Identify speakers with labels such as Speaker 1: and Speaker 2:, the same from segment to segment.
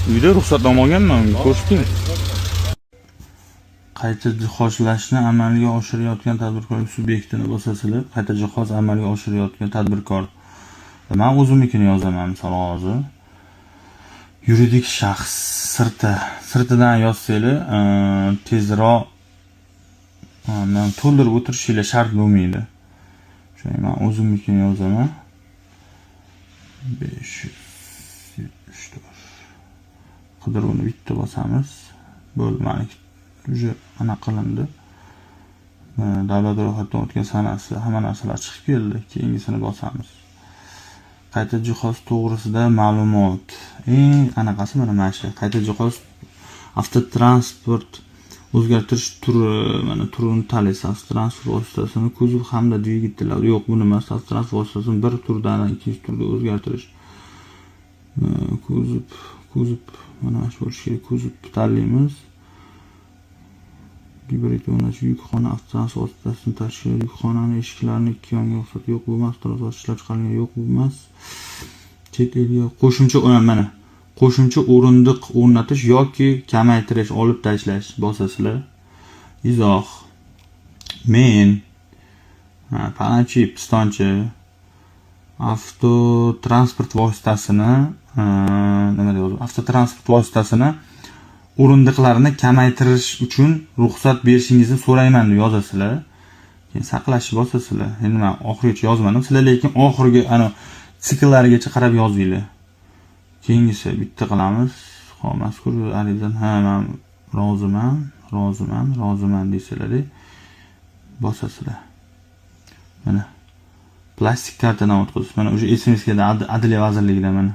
Speaker 1: Uyda ruxsatnoma olganman, ko'rsating. Qayta jihozlashni amalga oshirayotgan tadbirkorlik subyektini bosasizlar. Qayta jihoz amalga oshirayotgan tadbirkor. Men o'zimnikini yozaman, misol hozir. Yuridik shaxs sirtidan yozsanglar, tezroq to'ldirib o'tirishinglar shart bo'lmaydi. Shuning men o'zimnikini yozaman. 574. Qidiruvni bitta bosamiz. Bo'ldi, meniki уже ana qilindi. Davlat ro'yxatidan o'tgan sanasi, hamma narsalar chiqib keldi. Keyingisini bosamiz. Qayta jihoz to'g'risida ma'lumot. Anaqasi mana shu. Qayta jihoz avtotransport o'zgartirish turi, mana turini tanlaysiz. Avtotransport vositasini kuzov hamda dvigatellar yo'q, buni emas. Avtotransport vositasini bir turdan ikkinchi turga o'zgartirish. Kuzov mana shu bo'lishi kerak. Kuzov tanlaymiz. Gibrid o'rnatish yukxona avtotransport vositasini tashkil, yukxonani eshiklarini ikki yonga o'xshatib yo'q bo'lmas, to'g'ri ishlab chiqarilgan yo'q bo'lmas. Chet elga qo'shimcha mana qo'shimcha o'rindiq o'rnatish yoki kamaytirish, olib tashlash bosasizlar. Izoh. Men panachi pistonchi avtotransport vositasini nima deydi? Avtotransport vositasini o'rindiqlarini kamaytirish uchun ruxsat berishingizni so'rayman deb yozasizlar. Keyin saqlashni bosasizlar. Endi men oxirigacha yozmadim. Sizlar lekin oxirgi ana sikllarigacha qarab yozinglar. Keyingisi bitta qilamiz. Xo'p, mazkur arizadan men roziman deysizlar, bosasizlar. Mana plastik kartadan o'tkazasiz. Mana o'sha SMS keldi Adliya vazirligidan mana.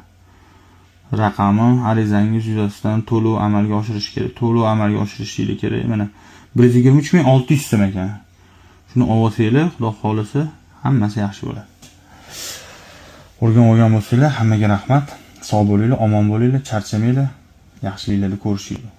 Speaker 1: Raqami arizangiz yuzasidan to'lov amalga oshirish kerak. To'lov amalga oshirishingiz kerak. Mana 123.600 so'm ekan. Shuni olsanglar, xudo xolisa, hammasi yaxshi bo'ladi. O'rgan bo'lsanglar, hammaga rahmat. Sog' bo'linglar, omon bo'linglar, charchamanglar. Yaxshiliklarni ko'rishinglar.